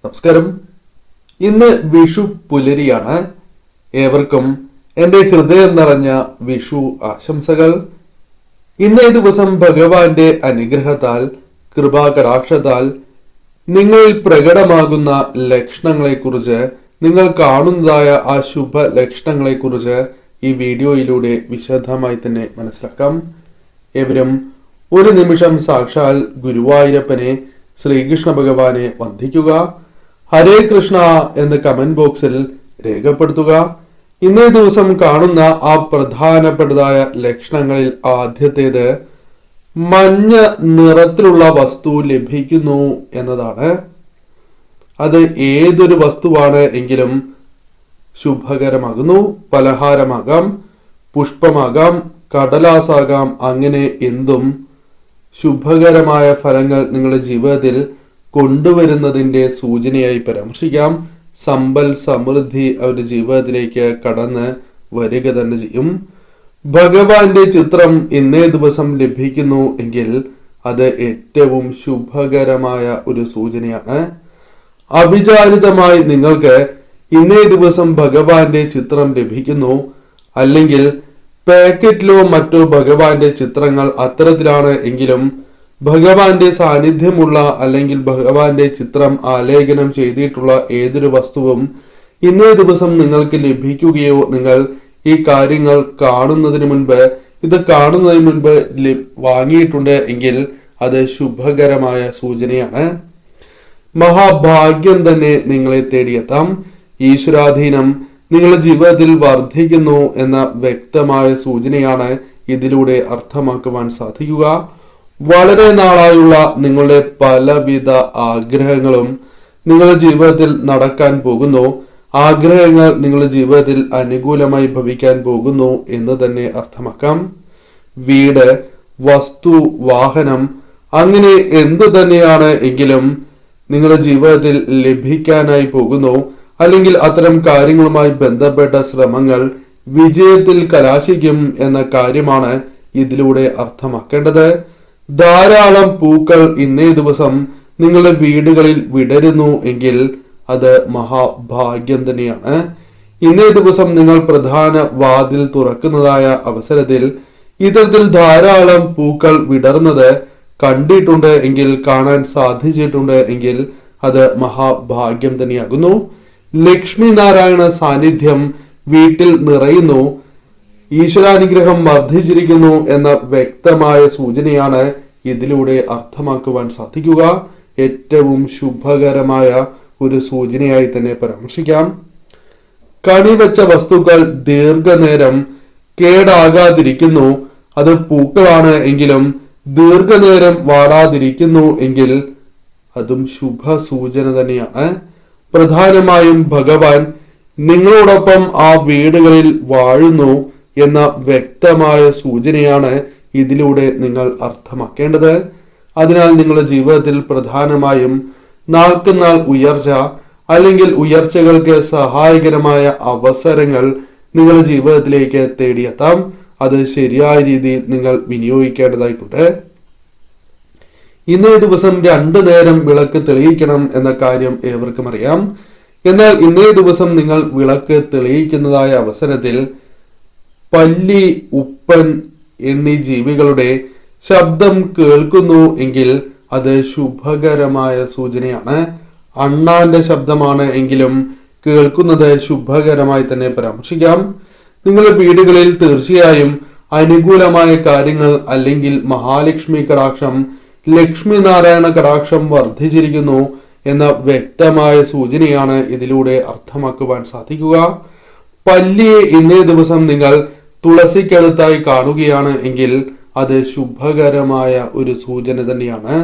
നമസ്കാരം. ഇന്ന് വിഷു പുലരിയാണ്. ഏവർക്കും എൻ്റെ ഹൃദയം നിറഞ്ഞ വിഷു ആശംസകൾ. ഇന്നേ ദിവസം ഭഗവാന്റെ അനുഗ്രഹത്താൽ, കൃപാകടാക്ഷത്താൽ നിങ്ങളിൽ പ്രകടമാകുന്ന ലക്ഷണങ്ങളെക്കുറിച്ച്, നിങ്ങൾ കാണുന്നതായ ആ ശുഭ ലക്ഷണങ്ങളെക്കുറിച്ച് ഈ വീഡിയോയിലൂടെ വിശദമായി തന്നെ മനസ്സിലാക്കാം. ഏവരും ഒരു നിമിഷം സാക്ഷാൽ ഗുരുവായൂരപ്പനെ, ശ്രീകൃഷ്ണ ഭഗവാനെ വന്ദിക്കുക. ഹരേ കൃഷ്ണ എന്ന് കമന്റ് ബോക്സിൽ രേഖപ്പെടുത്തുക. ഇന്നേ ദിവസം കാണുന്ന ആ പ്രധാനപ്പെട്ടതായ ലക്ഷണങ്ങളിൽ ആദ്യത്തേത് മഞ്ഞ നിറത്തിലുള്ള വസ്തു ലഭിക്കുന്നു എന്നതാണ്. അത് ഏതൊരു വസ്തുവാണ് എങ്കിലും ശുഭകരമാകുന്നു. പലഹാരമാകാം, പുഷ്പമാകാം, കടലാസാകാം, അങ്ങനെ എന്തും ശുഭകരമായ ഫലങ്ങൾ നിങ്ങളുടെ ജീവിതത്തിൽ കൊണ്ടുവരുന്നതിൻ്റെ സൂചനയായി പരാമർശിക്കാം. സമ്പൽ സമൃദ്ധി അവരുടെ ജീവിതത്തിലേക്ക് കടന്ന് വരിക തന്നെ ചെയ്യും. ഭഗവാന്റെ ചിത്രം ഇന്നേ ദിവസം ലഭിക്കുന്നു എങ്കിൽ അത് ഏറ്റവും ശുഭകരമായ ഒരു സൂചനയാണ്. അവിചാരിതമായി നിങ്ങൾക്ക് ഇന്നേ ദിവസം ഭഗവാന്റെ ചിത്രം ലഭിക്കുന്നു, അല്ലെങ്കിൽ പാക്കറ്റിലോ മറ്റോ ഭഗവാന്റെ ചിത്രങ്ങൾ അത്തരത്തിലാണ് എങ്കിലും ഭഗവാന്റെ സാന്നിധ്യമുള്ള അല്ലെങ്കിൽ ഭഗവാന്റെ ചിത്രം ആലേഖനം ചെയ്തിട്ടുള്ള ഏതൊരു വസ്തുവും ഇന്നേ ദിവസം നിങ്ങൾക്ക് ലഭിക്കുകയോ, നിങ്ങൾ ഈ കാര്യങ്ങൾ കാണുന്നതിന് മുൻപ് വാങ്ങിയിട്ടുണ്ട് എങ്കിൽ അത് ശുഭകരമായ സൂചനയാണ്. മഹാഭാഗ്യം തന്നെ നിങ്ങളെ തേടിയെത്താം. ഈശ്വരാധീനം നിങ്ങളുടെ ജീവിതത്തിൽ വർദ്ധിക്കുന്നു എന്ന വ്യക്തമായ സൂചനയാണ് ഇതിലൂടെ അർത്ഥമാക്കുവാൻ സാധിക്കുക. വളരെ നാളായുള്ള നിങ്ങളുടെ പലവിധ ആഗ്രഹങ്ങളും നിങ്ങളുടെ ജീവിതത്തിൽ നടക്കാൻ പോകുന്നു. ആഗ്രഹങ്ങൾ നിങ്ങളുടെ ജീവിതത്തിൽ അനുകൂലമായി ഭവിക്കാൻ പോകുന്നു എന്ന് തന്നെ അർത്ഥമാക്കാം. വീട്, വസ്തു, വാഹനം, അങ്ങനെ എന്തു തന്നെയാണ് എങ്കിലും നിങ്ങളുടെ ജീവിതത്തിൽ ലഭിക്കാനായി പോകുന്നു. അല്ലെങ്കിൽ അത്തരം കാര്യങ്ങളുമായി ബന്ധപ്പെട്ട ശ്രമങ്ങൾ വിജയത്തിൽ കലാശിക്കും എന്ന കാര്യമാണ് ഇതിലൂടെ അർത്ഥമാക്കേണ്ടത്. ധാരാളം പൂക്കൾ ഇന്നേ ദിവസം നിങ്ങളുടെ വീടുകളിൽ വിടരുന്നു എങ്കിൽ അത് മഹാഭാഗ്യം തന്നെയാണ്. ഇന്നേ ദിവസം നിങ്ങൾ പ്രധാന വാതിൽ തുറക്കുന്നതായ അവസരത്തിൽ ഇത്തരത്തിൽ ധാരാളം പൂക്കൾ വിടർന്നത് കണ്ടിട്ടുണ്ട് എങ്കിൽ, കാണാൻ സാധിച്ചിട്ടുണ്ട് എങ്കിൽ അത് മഹാഭാഗ്യം തന്നെയാകുന്നു. ലക്ഷ്മി നാരായണ സാന്നിധ്യം വീട്ടിൽ നിറയുന്നു, ഈശ്വരാനുഗ്രഹം വർദ്ധിച്ചിരിക്കുന്നു എന്ന വ്യക്തമായ സൂചനയാണ് ഇതിലൂടെ അർത്ഥമാക്കുവാൻ സാധിക്കുക. ഏറ്റവും ശുഭകരമായ ഒരു സൂചനയായി തന്നെ പരാമർശിക്കാം. കണിവെച്ച വസ്തുക്കൾ ദീർഘനേരം കേടാകാതിരിക്കുന്നു. അത് പൂക്കളാണ് എങ്കിലും ദീർഘനേരം വാടാതിരിക്കുന്നു എങ്കിൽ അതും ശുഭ സൂചന തന്നെയാണ്. പ്രധാനമായും ഭഗവാൻ നിങ്ങളോടൊപ്പം ആ വീടുകളിൽ വാഴുന്നു എന്ന വ്യക്തമായ സൂചനയാണ് ഇതിലൂടെ നിങ്ങൾ അർത്ഥമാക്കേണ്ടത്. അതിനാൽ നിങ്ങളുടെ ജീവിതത്തിൽ പ്രധാനമായും നാൾക്കുനാൾ ഉയർച്ച, അല്ലെങ്കിൽ ഉയർച്ചകൾക്ക് സഹായകരമായ അവസരങ്ങൾ നിങ്ങളുടെ ജീവിതത്തിലേക്ക് തേടിയെത്താം. അത് ശരിയായ രീതിയിൽ നിങ്ങൾ വിനിയോഗിക്കേണ്ടതായിട്ടുണ്ട്. ഇന്നേ ദിവസം 2 നേരം വിളക്ക് തെളിയിക്കണം എന്ന കാര്യം ഏവർക്കും അറിയാം. എന്നാൽ ഇന്നേ ദിവസം നിങ്ങൾ വിളക്ക് തെളിയിക്കുന്നതായ അവസരത്തിൽ പല്ലി, ഉപ്പൻ എന്നീ ജീവികളുടെ ശബ്ദം കേൾക്കുന്നു എങ്കിൽ അത് ശുഭകരമായ സൂചനയാണ്. അണ്ണാന്റെ ശബ്ദമാണ് എങ്കിലും കേൾക്കുന്നത് ശുഭകരമായി തന്നെ പരാമർശിക്കാം. നിങ്ങളുടെ വീടുകളിൽ തീർച്ചയായും അനുകൂലമായ കാര്യങ്ങൾ, അല്ലെങ്കിൽ മഹാലക്ഷ്മി കടാക്ഷം, ലക്ഷ്മി നാരായണ കടാക്ഷം വർദ്ധിച്ചിരിക്കുന്നു എന്ന വ്യക്തമായ സൂചനയാണ് ഇതിലൂടെ അർത്ഥമാക്കുവാൻ സാധിക്കുക. പല്ലിയെ ഇന്നേ ദിവസം നിങ്ങൾ തുളസിക്കടുത്തായി കാണുകയാണ് എങ്കിൽ അത് ശുഭകരമായ ഒരു സൂചന തന്നെയാണ്.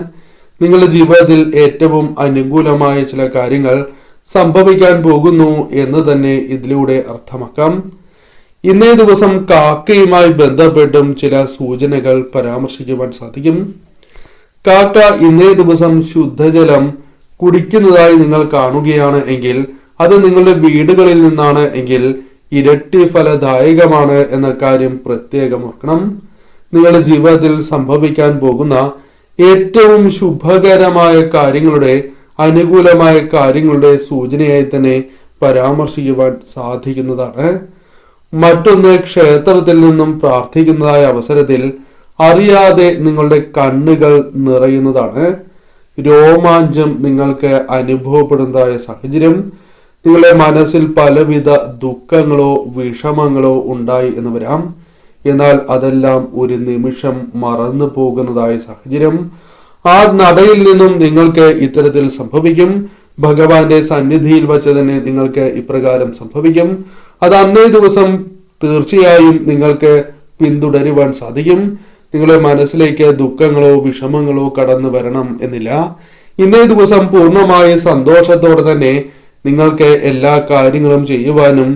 നിങ്ങളുടെ ജീവിതത്തിൽ ഏറ്റവും അനുകൂലമായ ചില കാര്യങ്ങൾ സംഭവിക്കാൻ പോകുന്നു എന്ന് തന്നെ ഇതിലൂടെ അർത്ഥമാക്കാം. ഇന്നേ ദിവസം കാക്കയുമായി ബന്ധപ്പെട്ടും ചില സൂചനകൾ പരാമർശിക്കുവാൻ സാധിക്കും. കാക്ക ഇന്നേ ദിവസം ശുദ്ധജലം കുടിക്കുന്നതായി നിങ്ങൾ കാണുകയാണ് എങ്കിൽ, അത് നിങ്ങളുടെ വീടുകളിൽ നിന്നാണ് എങ്കിൽ ഇരട്ടി ഫലദായകമാണ് എന്ന കാര്യം പ്രത്യേകം ഓർക്കണം. നിങ്ങളുടെ ജീവിതത്തിൽ സംഭവിക്കാൻ പോകുന്ന ഏറ്റവും ശുഭകരമായ കാര്യങ്ങളുടെ അനുകൂലമായ കാര്യങ്ങളുടെ സൂചനയായി തന്നെ പരാമർശിക്കുവാൻ സാധിക്കുന്നതാണ്. മറ്റൊന്ന്, ക്ഷേത്രത്തിൽ നിന്നും പ്രാർത്ഥിക്കുന്നതായ അവസരത്തിൽ അറിയാതെ നിങ്ങളുടെ കണ്ണുകൾ നിറയുന്നതാണ്. രോമാഞ്ചം നിങ്ങൾക്ക് അനുഭവപ്പെടുന്നതായ സാഹചര്യം, നിങ്ങളുടെ മനസ്സിൽ പലവിധ ദുഃഖങ്ങളോ വിഷമങ്ങളോ ഉണ്ടായി എന്ന് വരാം. എന്നാൽ അതെല്ലാം ഒരു നിമിഷം മറന്നു പോകുന്നതായ സാഹചര്യം ആ നടയിൽ നിന്നും നിങ്ങൾക്ക് ഇത്തരത്തിൽ സംഭവിക്കും. ഭഗവാന്റെ സന്നിധിയിൽ വച്ച് തന്നെ നിങ്ങൾക്ക് ഇപ്രകാരം സംഭവിക്കും. അത് അന്നേ ദിവസം തീർച്ചയായും നിങ്ങൾക്ക് പിന്തുടരുവാൻ സാധിക്കും. നിങ്ങളുടെ മനസ്സിലേക്ക് ദുഃഖങ്ങളോ വിഷമങ്ങളോ കടന്നു വരണം എന്നില്ല. ഇന്നേ ദിവസം പൂർണ്ണമായ സന്തോഷത്തോടെ തന്നെ നിങ്ങൾക്ക് എല്ലാ കാര്യങ്ങളും ചെയ്യുവാനും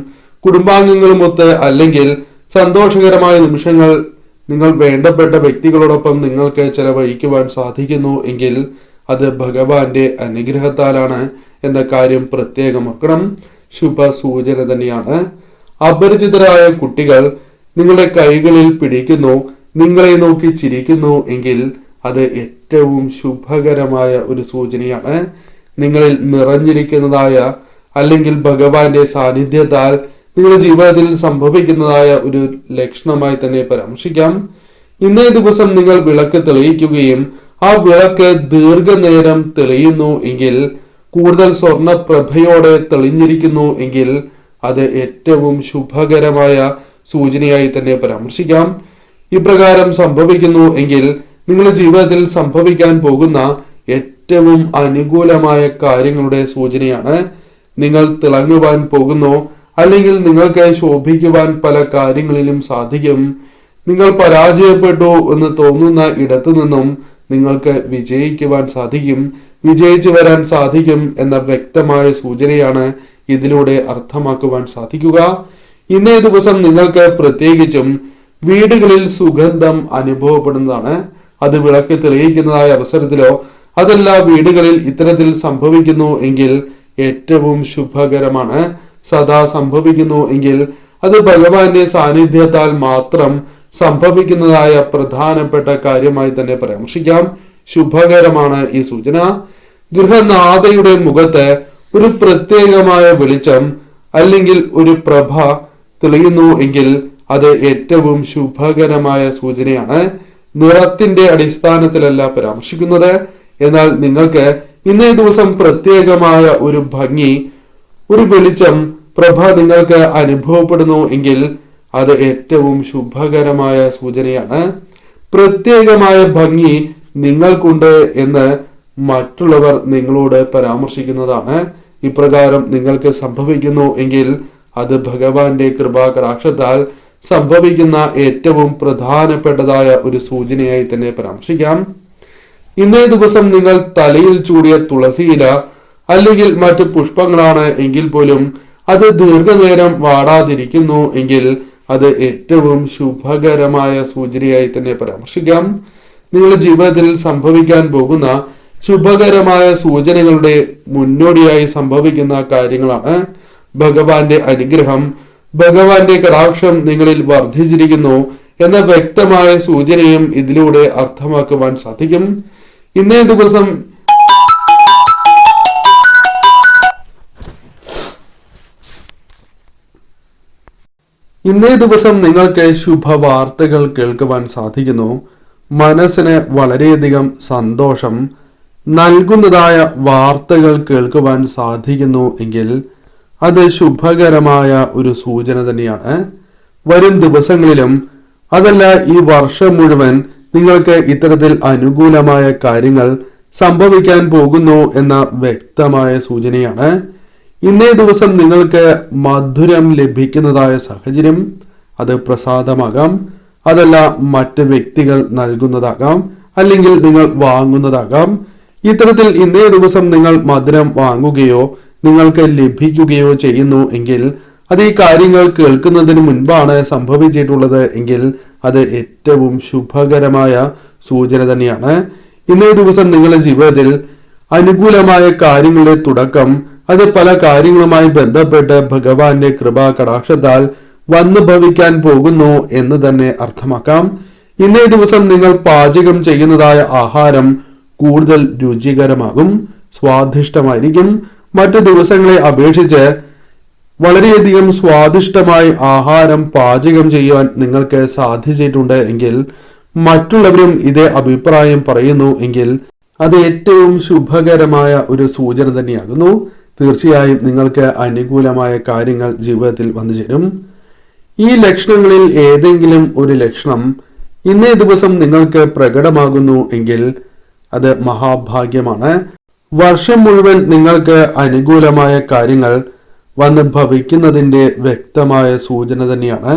കുടുംബാംഗങ്ങളുമൊത്ത് അല്ലെങ്കിൽ സന്തോഷകരമായ നിമിഷങ്ങൾ നിങ്ങൾ വേണ്ടപ്പെട്ട വ്യക്തികളോടൊപ്പം നിങ്ങൾക്ക് ചെലവഴിക്കുവാൻ സാധിക്കുന്നു എങ്കിൽ അത് ഭഗവാന്റെ അനുഗ്രഹത്താലാണ് എന്ന കാര്യം പ്രത്യേകം ഓർക്കണം. ശുഭ സൂചന തന്നെയാണ്. അപരിചിതരായ കുട്ടികൾ നിങ്ങളുടെ കൈകളിൽ പിടിക്കുന്നു, നിങ്ങളെ നോക്കി ചിരിക്കുന്നു എങ്കിൽ അത് ഏറ്റവും ശുഭകരമായ ഒരു സൂചനയാണ്. നിങ്ങളിൽ നിറഞ്ഞിരിക്കുന്നതായ അല്ലെങ്കിൽ ഭഗവാന്റെ സാന്നിധ്യത്താൽ നിങ്ങളുടെ ജീവിതത്തിൽ സംഭവിക്കുന്നതായ ഒരു ലക്ഷണമായി തന്നെ പരാമർശിക്കാം. ഇന്നേ ദിവസം നിങ്ങൾ വിളക്ക് തെളിയിക്കുകയും ആ വിളക്ക് ദീർഘനേരം തെളിയുന്നു എങ്കിൽ, കൂടുതൽ സ്വർണപ്രഭയോടെ തെളിഞ്ഞിരിക്കുന്നു എങ്കിൽ അത് ഏറ്റവും ശുഭകരമായ സൂചനയായി തന്നെ പരാമർശിക്കാം. ഇപ്രകാരം സംഭവിക്കുന്നു എങ്കിൽ നിങ്ങളുടെ ജീവിതത്തിൽ സംഭവിക്കാൻ പോകുന്ന ഏറ്റവും അനുകൂലമായ കാര്യങ്ങളുടെ സൂചനയാണ്. നിങ്ങൾ തിളങ്ങുവാൻ പോകുന്നു, അല്ലെങ്കിൽ നിങ്ങൾക്ക് ശോഭിക്കുവാൻ പല കാര്യങ്ങളിലും സാധിക്കും. നിങ്ങൾ പരാജയപ്പെട്ടു എന്ന് തോന്നുന്ന ഇടത്തു നിന്നും നിങ്ങൾക്ക് വിജയിക്കുവാൻ സാധിക്കും, വിജയിച്ചു വരാൻ സാധിക്കും എന്ന വ്യക്തമായ സൂചനയാണ് ഇതിലൂടെ അർത്ഥമാക്കുവാൻ സാധിക്കുക. ഇന്നേ ദിവസം നിങ്ങൾക്ക് പ്രത്യേകിച്ചും വീടുകളിൽ സുഗന്ധം അനുഭവപ്പെടുന്നതാണ്. അത് വിളക്ക് തെളിയിക്കുന്നതായ അവസരത്തിലോ അതല്ല വീടുകളിൽ ഇത്തരത്തിൽ സംഭവിക്കുന്നു എങ്കിൽ ഏറ്റവും ശുഭകരമാണ്. സദാ സംഭവിക്കുന്നു എങ്കിൽ അത് ഭഗവാന്റെ സാന്നിധ്യത്താൽ മാത്രം സംഭവിക്കുന്നതായ പ്രധാനപ്പെട്ട കാര്യമായി തന്നെ പരാമർശിക്കാം. ശുഭകരമാണ് ഈ സൂചന. ഗൃഹനാഥയുടെ മുഖത്ത് ഒരു പ്രത്യേകമായ വെളിച്ചം അല്ലെങ്കിൽ ഒരു പ്രഭ തെളിയുന്നു എങ്കിൽ അത് ഏറ്റവും ശുഭകരമായ സൂചനയാണ്. നിറത്തിന്റെ അടിസ്ഥാനത്തിലല്ല പരാമർശിക്കുന്നത്, എന്നാൽ നിങ്ങൾക്ക് ഇന്നേ ദിവസം പ്രത്യേകമായ ഒരു ഭംഗി, ഒരു വെളിച്ചം, പ്രഭ നിങ്ങൾക്ക് അനുഭവപ്പെടുന്നു എങ്കിൽ അത് ഏറ്റവും ശുഭകരമായ സൂചനയാണ്. പ്രത്യേകമായ ഭംഗി നിങ്ങൾക്കുണ്ട് എന്ന് മറ്റുള്ളവർ നിങ്ങളോട് പരാമർശിക്കുന്നതാണ്. ഇപ്രകാരം നിങ്ങൾക്ക് സംഭവിക്കുന്നു എങ്കിൽ അത് ഭഗവാന്റെ കൃപാകടാക്ഷത്താൽ സംഭവിക്കുന്ന ഏറ്റവും പ്രധാനപ്പെട്ടതായ ഒരു സൂചനയായി തന്നെ പരാമർശിക്കാം. ഇന്നേ ദിവസം നിങ്ങൾ തലയിൽ ചൂടിയ തുളസിയില അല്ലെങ്കിൽ മറ്റു പുഷ്പങ്ങളാണ് എങ്കിൽ പോലും അത് ദീർഘനേരം വാടാതിരിക്കുന്നു എങ്കിൽ അത് ഏറ്റവും ശുഭകരമായ സൂചനയായി തന്നെ പരാമർശിക്കാം. നിങ്ങളുടെ ജീവിതത്തിൽ സംഭവിക്കാൻ പോകുന്ന ശുഭകരമായ സൂചനകളുടെ മുന്നോടിയായി സംഭവിക്കുന്ന കാര്യങ്ങളാണ്. ഭഗവാന്റെ അനുഗ്രഹം, ഭഗവാന്റെ കടാക്ഷം നിങ്ങളിൽ വർദ്ധിച്ചിരിക്കുന്നു എന്ന വ്യക്തമായ സൂചനയും ഇതിലൂടെ അർത്ഥമാക്കുവാൻ സാധിക്കും. ഇന്നേ ദിവസം നിങ്ങൾക്ക് ശുഭവാർത്തകൾ കേൾക്കുവാൻ സാധിക്കുന്നു. മനസ്സിന് വളരെയധികം സന്തോഷം നൽകുന്നതായ വാർത്തകൾ കേൾക്കുവാൻ സാധിക്കുന്നു എങ്കിൽ അത് ശുഭകരമായ ഒരു സൂചന തന്നെയാണ്. വരും ദിവസങ്ങളിലും അതല്ല ഈ വർഷം മുഴുവൻ നിങ്ങൾക്ക് ഇത്തരത്തിൽ അനുകൂലമായ കാര്യങ്ങൾ സംഭവിക്കാൻ പോകുന്നു എന്ന വ്യക്തമായ സൂചനയാണ്. ഇന്നേ ദിവസം നിങ്ങൾക്ക് മധുരം ലഭിക്കുന്നതായ സാഹചര്യം, അത് പ്രസാദമാകാം, അതല്ല മറ്റ് വ്യക്തികൾ നൽകുന്നതാകാം, അല്ലെങ്കിൽ നിങ്ങൾ വാങ്ങുന്നതാകാം. ഇത്തരത്തിൽ ഇന്നേ ദിവസം നിങ്ങൾ മധുരം വാങ്ങുകയോ നിങ്ങൾക്ക് ലഭിക്കുകയോ ചെയ്യുന്നു എങ്കിൽ അത് ഈ കാര്യങ്ങൾ കേൾക്കുന്നതിന് മുൻപാണ് സംഭവിച്ചിട്ടുള്ളത് എങ്കിൽ അത് ഏറ്റവും ശുഭകരമായ സൂചന തന്നെയാണ്. ഇന്നേ ദിവസം നിങ്ങളുടെ ജീവിതത്തിൽ അനുകൂലമായ കാര്യങ്ങളുടെ തുടക്കം, അത് പല കാര്യങ്ങളുമായി ബന്ധപ്പെട്ട് ഭഗവാന്റെ കൃപാ കടാക്ഷത്താൽ വന്നു ഭവിക്കാൻ പോകുന്നു എന്ന് തന്നെ അർത്ഥമാക്കാം. ഇന്നേ ദിവസം നിങ്ങൾ പാചകം ചെയ്യുന്നതായ ആഹാരം കൂടുതൽ രുചികരമാകും. സ്വാദിഷ്ടമായിരിക്കും. മറ്റു ദിവസങ്ങളെ അപേക്ഷിച്ച് വളരെയധികം സ്വാദിഷ്ടമായി ആഹാരം പാചകം ചെയ്യുവാൻ നിങ്ങൾക്ക് സാധിച്ചിട്ടുണ്ട് എങ്കിൽ, മറ്റുള്ളവരും ഇതേ അഭിപ്രായം പറയുന്നു എങ്കിൽ അത് ഏറ്റവും ശുഭകരമായ ഒരു സൂചന തന്നെയാകുന്നു. തീർച്ചയായും നിങ്ങൾക്ക് അനുകൂലമായ കാര്യങ്ങൾ ജീവിതത്തിൽ വന്നു ചേരും. ഈ ലക്ഷണങ്ങളിൽ ഏതെങ്കിലും ഒരു ലക്ഷണം ഇന്നേ ദിവസം നിങ്ങൾക്ക് പ്രകടമാകുന്നു എങ്കിൽ അത് മഹാഭാഗ്യമാണ്. വർഷം മുഴുവൻ നിങ്ങൾക്ക് അനുകൂലമായ കാര്യങ്ങൾ വന്ന് ഭവിക്കുന്നതിന്റെ വ്യക്തമായ സൂചന തന്നെയാണ്.